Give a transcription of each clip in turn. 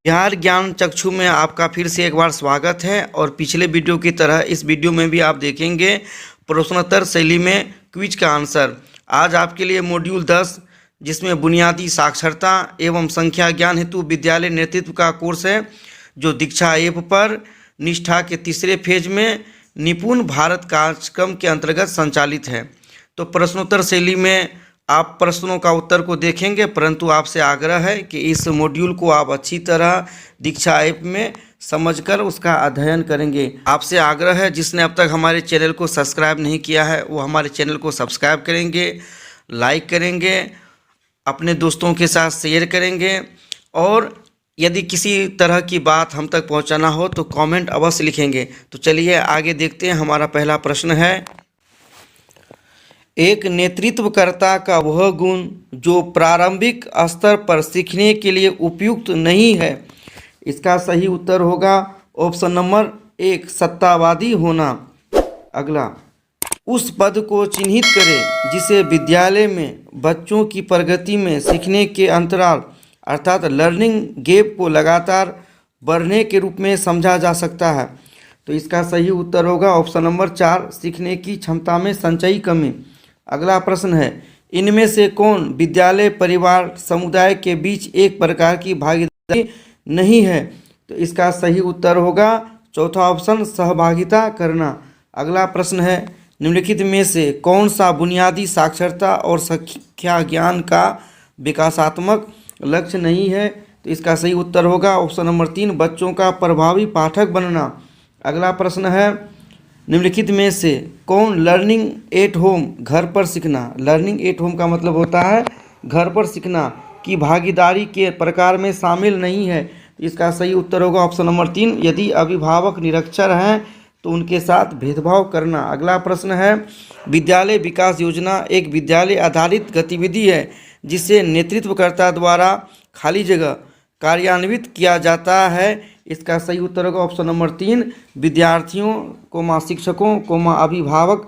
बिहार ज्ञान चक्षु में आपका फिर से एक बार स्वागत है। और पिछले वीडियो की तरह इस वीडियो में भी आप देखेंगे प्रश्नोत्तर शैली में क्विज का आंसर। आज आपके लिए मॉड्यूल 10 जिसमें बुनियादी साक्षरता एवं संख्या ज्ञान हेतु विद्यालय नेतृत्व का कोर्स है, जो दीक्षा ऐप पर निष्ठा के तीसरे फेज में निपुण भारत कार्यक्रम के अंतर्गत संचालित है। तो प्रश्नोत्तर शैली में आप प्रश्नों का उत्तर को देखेंगे, परंतु आपसे आग्रह है कि इस मॉड्यूल को आप अच्छी तरह दीक्षा ऐप में समझकर उसका अध्ययन करेंगे। आपसे आग्रह है, जिसने अब तक हमारे चैनल को सब्सक्राइब नहीं किया है वो हमारे चैनल को सब्सक्राइब करेंगे, लाइक करेंगे, अपने दोस्तों के साथ शेयर करेंगे, और यदि किसी तरह की बात हम तक पहुंचाना हो तो कमेंट अवश्य लिखेंगे। तो चलिए आगे देखते हैं। हमारा पहला प्रश्न है, एक नेतृत्वकर्ता का वह गुण जो प्रारंभिक स्तर पर सीखने के लिए उपयुक्त नहीं है। इसका सही उत्तर होगा ऑप्शन नंबर 1, सत्तावादी होना। अगला, उस पद को चिन्हित करें जिसे विद्यालय में बच्चों की प्रगति में सीखने के अंतराल अर्थात लर्निंग गैप को लगातार बढ़ने के रूप में समझा जा सकता है। तो इसका सही उत्तर होगा ऑप्शन नंबर 4, सीखने की क्षमता में संचयी कमी। अगला प्रश्न है, इनमें से कौन विद्यालय परिवार समुदाय के बीच एक प्रकार की भागीदारी नहीं है। तो इसका सही उत्तर होगा चौथा ऑप्शन, सहभागिता करना। अगला प्रश्न है, निम्नलिखित में से कौन सा बुनियादी साक्षरता और संख्या ज्ञान का विकासात्मक लक्ष्य नहीं है। तो इसका सही उत्तर होगा ऑप्शन नंबर 3, बच्चों का प्रभावी पाठक बनना। अगला प्रश्न है, निम्नलिखित में से कौन लर्निंग एट होम घर पर सीखना, लर्निंग एट होम का मतलब होता है घर पर सीखना, की भागीदारी के प्रकार में शामिल नहीं है। इसका सही उत्तर होगा ऑप्शन नंबर 3, यदि अभिभावक निरक्षर हैं तो उनके साथ भेदभाव करना। अगला प्रश्न है, विद्यालय विकास योजना एक विद्यालय आधारित गतिविधि है जिसे नेतृत्वकर्ता द्वारा खाली जगह कार्यान्वित किया जाता है। इसका सही उत्तर होगा ऑप्शन नंबर 3, विद्यार्थियों, शिक्षकों, अभिभावक,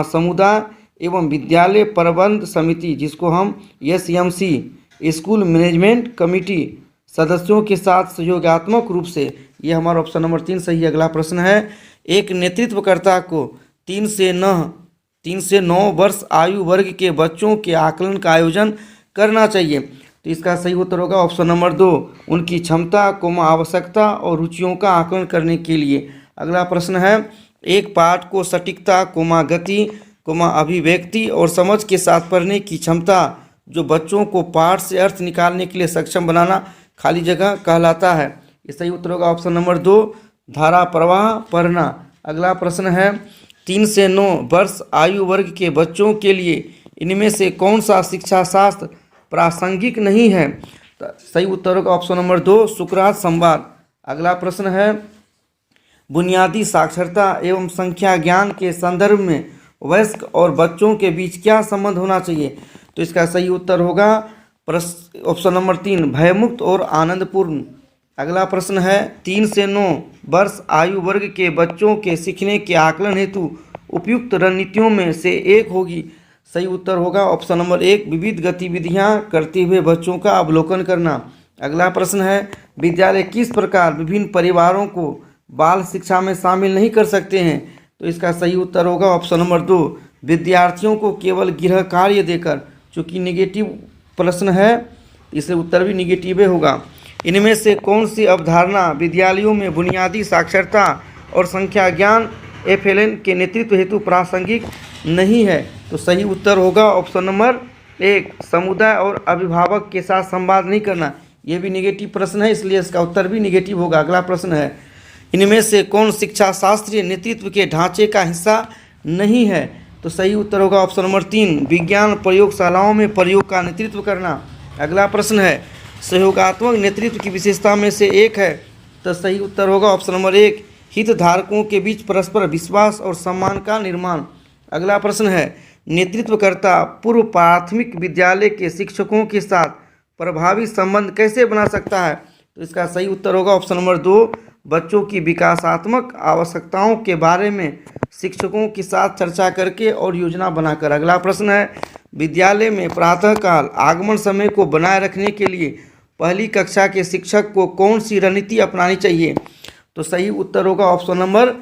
समुदाय एवं विद्यालय प्रबंध समिति, जिसको हम SMC स्कूल मैनेजमेंट कमेटी सदस्यों के साथ सहयोगात्मक रूप से, ये हमारा ऑप्शन नंबर 3 सही। अगला प्रश्न है, एक नेतृत्वकर्ता को 3 से 9 वर्ष आयु वर्ग के बच्चों के आकलन का आयोजन करना चाहिए। तो इसका सही उत्तर होगा ऑप्शन नंबर 2, उनकी क्षमता, आवश्यकता और रुचियों का आकलन करने के लिए। अगला प्रश्न है, एक पाठ को सटीकता, गति, अभिव्यक्ति और समझ के साथ पढ़ने की क्षमता जो बच्चों को पाठ से अर्थ निकालने के लिए सक्षम बनाना खाली जगह कहलाता है। ये सही उत्तर होगा ऑप्शन नंबर 2, धारा प्रवाह पढ़ना। अगला प्रश्न है, 3 से 9 वर्ष आयु वर्ग के बच्चों के लिए इनमें से कौन सा शिक्षा शास्त्र प्रासंगिक नहीं है। तो सही उत्तर होगा ऑप्शन नंबर 2, सुकरात संवाद। अगला प्रश्न है, बुनियादी साक्षरता एवं संख्या ज्ञान के संदर्भ में वयस्क और बच्चों के बीच क्या संबंध होना चाहिए। तो इसका सही उत्तर होगा ऑप्शन नंबर 3, भयमुक्त और आनंदपूर्ण। अगला प्रश्न है, 3 से 9 वर्ष आयु वर्ग के बच्चों के सीखने के आकलन हेतु उपयुक्त रणनीतियों में से एक होगी। सही उत्तर होगा ऑप्शन नंबर 1, विविध गतिविधियां करते हुए बच्चों का अवलोकन करना। अगला प्रश्न है, विद्यालय किस प्रकार विभिन्न परिवारों को बाल शिक्षा में शामिल नहीं कर सकते हैं। तो इसका सही उत्तर होगा ऑप्शन नंबर 2, विद्यार्थियों को केवल गृह कार्य देकर। चूँकि निगेटिव प्रश्न है इसलिए उत्तर भी निगेटिव होगा। इनमें से कौन सी अवधारणा विद्यालयों में बुनियादी साक्षरता और संख्या ज्ञान FLN के नेतृत्व हेतु प्रासंगिक नहीं है। तो सही उत्तर होगा ऑप्शन नंबर 1, समुदाय और अभिभावक के साथ संवाद नहीं करना। यह भी निगेटिव प्रश्न है इसलिए इसका उत्तर भी निगेटिव होगा। अगला प्रश्न है, इनमें से कौन शिक्षा शास्त्रीय नेतृत्व के ढांचे का हिस्सा नहीं है। तो सही उत्तर होगा ऑप्शन नंबर 3, विज्ञान प्रयोगशालाओं में प्रयोग का नेतृत्व करना। अगला प्रश्न है, सहयोगात्मक नेतृत्व की विशेषता में से एक है। तो सही उत्तर होगा ऑप्शन नंबर 1, हितधारकों के बीच परस्पर विश्वास और सम्मान का निर्माण। अगला प्रश्न है, नेतृत्वकर्ता पूर्व प्राथमिक विद्यालय के शिक्षकों के साथ प्रभावी संबंध कैसे बना सकता है। तो इसका सही उत्तर होगा ऑप्शन नंबर 2, बच्चों की विकासात्मक आवश्यकताओं के बारे में शिक्षकों के साथ चर्चा करके और योजना बनाकर। अगला प्रश्न है, विद्यालय में प्रातःकाल आगमन समय को बनाए रखने के लिए पहली कक्षा के शिक्षक को कौन सी रणनीति अपनानी चाहिए? तो सही उत्तर होगा ऑप्शन नंबर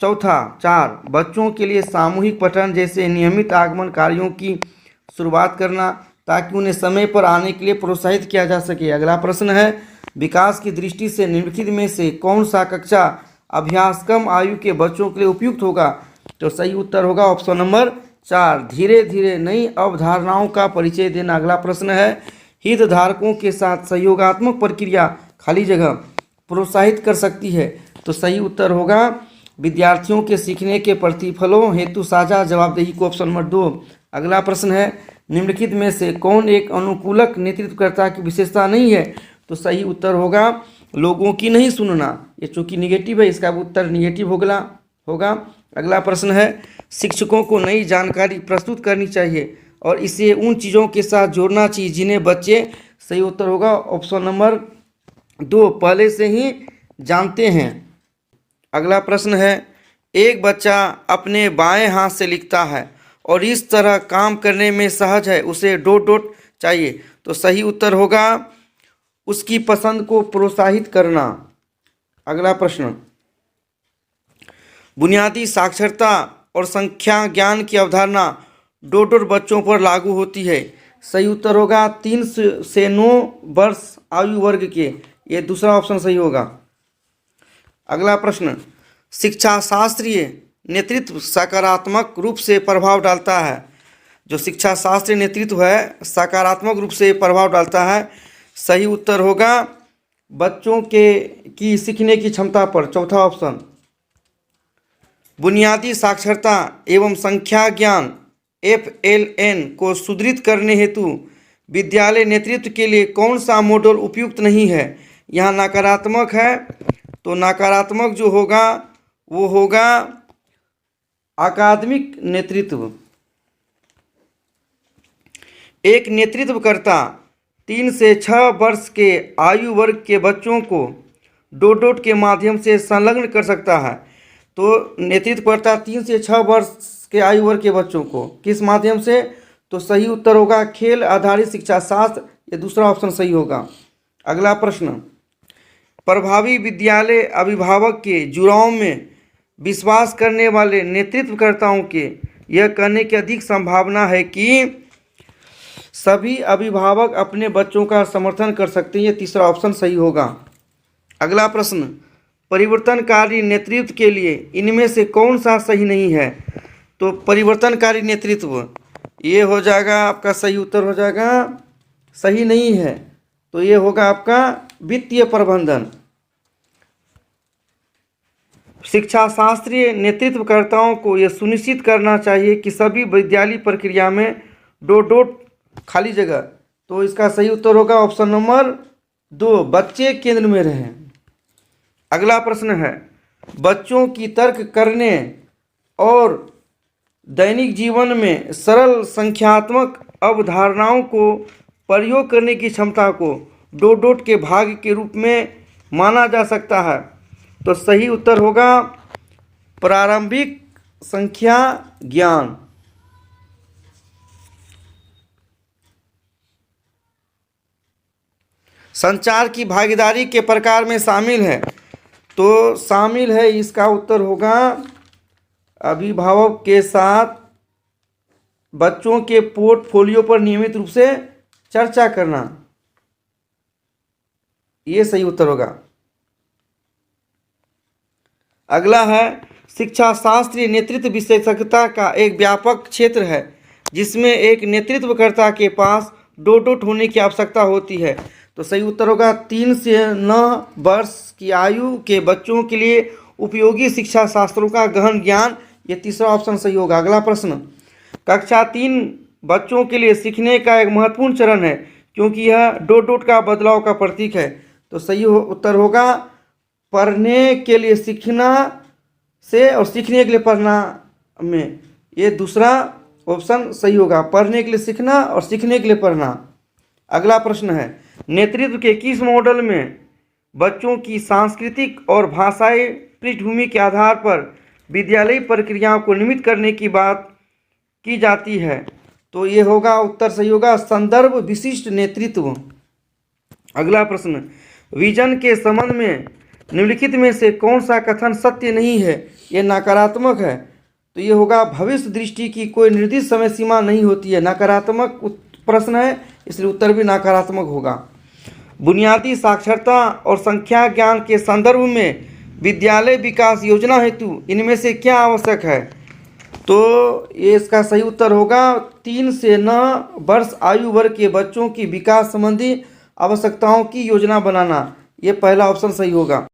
चौथा 4, बच्चों के लिए सामूहिक पठन जैसे नियमित आगमन कार्यों की शुरुआत करना ताकि उन्हें समय पर आने के लिए प्रोत्साहित किया जा सके। अगला प्रश्न है, विकास की दृष्टि से निम्नलिखित में से कौन सा कक्षा अभ्यास कम आयु के बच्चों के लिए उपयुक्त होगा? तो सही उत्तर होगा ऑप्शन नंबर 4, धीरे धीरे नई अवधारणाओं का परिचय देना। अगला प्रश्न है, हितधारकों के साथ सहयोगात्मक प्रक्रिया खाली जगह प्रोत्साहित कर सकती है? तो सही उत्तर होगा विद्यार्थियों के सीखने के प्रतिफलों हेतु साझा जवाबदेही को ऑप्शन नंबर 2। अगला प्रश्न है, निम्नलिखित में से कौन एक अनुकूलक नेतृत्वकर्ता की विशेषता नहीं है? तो सही उत्तर होगा लोगों की नहीं सुनना। ये चूंकि निगेटिव है, इसका उत्तर निगेटिव होगा। अगला प्रश्न है, शिक्षकों को नई जानकारी प्रस्तुत करनी चाहिए और इसे उन चीज़ों के साथ जोड़ना चाहिए जिन्हें बच्चे, सही उत्तर होगा ऑप्शन नंबर 2, पहले से ही जानते हैं। अगला प्रश्न है, एक बच्चा अपने बाएं हाथ से लिखता है और इस तरह काम करने में सहज है, उसे ... चाहिए। तो सही उत्तर होगा उसकी पसंद को प्रोत्साहित करना। अगला प्रश्न, बुनियादी साक्षरता और संख्या ज्ञान की अवधारणा ... बच्चों पर लागू होती है। सही उत्तर होगा 3 से 9 वर्ष आयु वर्ग के। ये दूसरा ऑप्शन सही होगा। अगला प्रश्न, शिक्षा शास्त्रीय नेतृत्व सकारात्मक रूप से प्रभाव डालता है? जो शिक्षा शास्त्रीय नेतृत्व है सकारात्मक रूप से प्रभाव डालता है। सही उत्तर होगा बच्चों की सीखने की क्षमता पर, चौथा ऑप्शन। बुनियादी साक्षरता एवं संख्या ज्ञान FLN को सुदृढ़ करने हेतु विद्यालय नेतृत्व के लिए कौन सा मॉडल उपयुक्त नहीं है? यहाँ नकारात्मक है, तो नकारात्मक जो होगा वो होगा अकादमिक नेतृत्व। एक नेतृत्वकर्ता 3 से 6 वर्ष के आयु वर्ग के बच्चों को ... के माध्यम से संलग्न कर सकता है। तो नेतृत्वकर्ता 3 से 6 वर्ष के आयु वर्ग के बच्चों को किस माध्यम से? तो सही उत्तर होगा खेल आधारित शिक्षा शास्त्र। ये दूसरा ऑप्शन सही होगा। अगला प्रश्न, प्रभावी विद्यालय अभिभावक के जुड़ाव में विश्वास करने वाले नेतृत्वकर्ताओं के यह कहने की अधिक संभावना है कि सभी अभिभावक अपने बच्चों का समर्थन कर सकते हैं। ये तीसरा ऑप्शन सही होगा। अगला प्रश्न, परिवर्तनकारी नेतृत्व के लिए इनमें से कौन सा सही नहीं है? तो परिवर्तनकारी नेतृत्व ये हो जाएगा आपका, सही उत्तर हो जाएगा सही नहीं है, तो ये होगा आपका वित्तीय प्रबंधन। शिक्षा शास्त्रीय नेतृत्वकर्ताओं को यह सुनिश्चित करना चाहिए कि सभी विद्यालय प्रक्रिया में ... खाली जगह। तो इसका सही उत्तर होगा ऑप्शन नंबर 2, बच्चे केंद्र में रहें। अगला प्रश्न है, बच्चों की तर्क करने और दैनिक जीवन में सरल संख्यात्मक अवधारणाओं को प्रयोग करने की क्षमता को ... के भाग के रूप में माना जा सकता है। तो सही उत्तर होगा प्रारंभिक संख्या ज्ञान। संचार की भागीदारी के प्रकार में शामिल है? तो शामिल है, इसका उत्तर होगा अभिभावक के साथ बच्चों के पोर्टफोलियो पर नियमित रूप से चर्चा करना। ये सही उत्तर होगा। अगला है, शिक्षा शास्त्रीय नेतृत्व विशेषज्ञता का एक व्यापक क्षेत्र है जिसमें एक नेतृत्वकर्ता के पास ... होने की आवश्यकता होती है। तो सही उत्तर होगा 3 से 9 वर्ष की आयु के बच्चों के लिए उपयोगी शिक्षा शास्त्रों का गहन ज्ञान। ये तीसरा ऑप्शन सही होगा। अगला प्रश्न, कक्षा 3 बच्चों के लिए सीखने का एक महत्वपूर्ण चरण है क्योंकि यह ... का बदलाव का प्रतीक है। तो सही उत्तर होगा पढ़ने के लिए सीखना से और सीखने के लिए पढ़ना में। ये दूसरा ऑप्शन सही होगा, पढ़ने के लिए सीखना और सीखने के लिए पढ़ना। अगला प्रश्न है, नेतृत्व के किस मॉडल में बच्चों की सांस्कृतिक और भाषाई पृष्ठभूमि के आधार पर विद्यालयी प्रक्रियाओं को नियमित करने की बात की जाती है? तो ये होगा उत्तर सही होगा संदर्भ विशिष्ट नेतृत्व। अगला प्रश्न, विजन के संबंध में निम्नलिखित में से कौन सा कथन सत्य नहीं है? ये नकारात्मक है, तो ये होगा भविष्य दृष्टि की कोई निर्दिष्ट समय सीमा नहीं होती है। नकारात्मक प्रश्न है, इसलिए उत्तर भी नकारात्मक होगा। बुनियादी साक्षरता और संख्या ज्ञान के संदर्भ में विद्यालय विकास योजना हेतु इनमें से क्या आवश्यक है? तो ये इसका सही उत्तर होगा 3 से 9 वर्ष आयु वर्ग के बच्चों की विकास संबंधी आवश्यकताओं की योजना बनाना। ये पहला ऑप्शन सही होगा।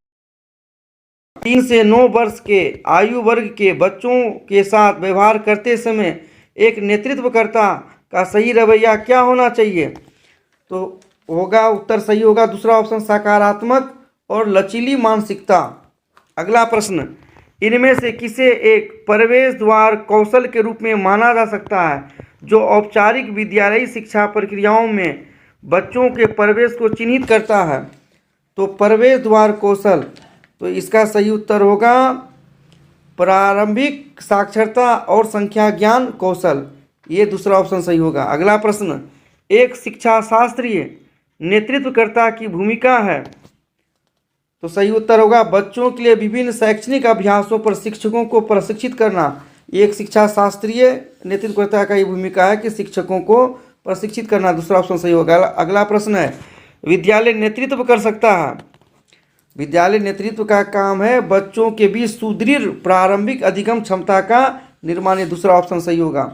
3 से 9 वर्ष के आयु वर्ग के बच्चों के साथ व्यवहार करते समय एक नेतृत्वकर्ता का सही रवैया क्या होना चाहिए? तो होगा उत्तर सही होगा दूसरा ऑप्शन, सकारात्मक और लचीली मानसिकता। अगला प्रश्न, इनमें से किसे एक प्रवेश द्वार कौशल के रूप में माना जा सकता है जो औपचारिक विद्यालयी शिक्षा प्रक्रियाओं में बच्चों के प्रवेश को चिन्हित करता है? तो प्रवेश द्वार कौशल, तो इसका सही उत्तर होगा प्रारंभिक साक्षरता और संख्या ज्ञान कौशल। ये दूसरा ऑप्शन सही होगा। अगला प्रश्न, एक शिक्षा शास्त्रीय नेतृत्वकर्ता की भूमिका है, तो सही उत्तर होगा बच्चों के लिए विभिन्न शैक्षणिक अभ्यासों पर शिक्षकों को प्रशिक्षित करना। एक शिक्षा शास्त्रीय नेतृत्वकर्ता का ये भूमिका है कि शिक्षकों को प्रशिक्षित करना। दूसरा ऑप्शन सही होगा। अगला प्रश्न है, विद्यालय नेतृत्व कर सकता है? विद्यालय नेतृत्व का काम है बच्चों के बीच सुदृढ़ प्रारंभिक अधिगम क्षमता का निर्माण। ये दूसरा ऑप्शन सही होगा।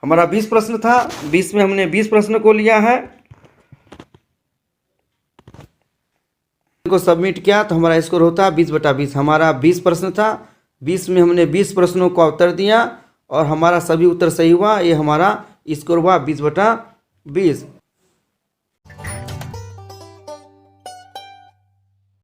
हमारा 20 प्रश्न था, 20 में हमने 20 प्रश्न को लिया है, को सबमिट किया तो हमारा स्कोर होता है 20/20। हमारा 20 प्रश्न था, 20 में हमने 20 प्रश्नों का उत्तर दिया और हमारा सभी उत्तर सही हुआ। ये हमारा स्कोर हुआ 20/20।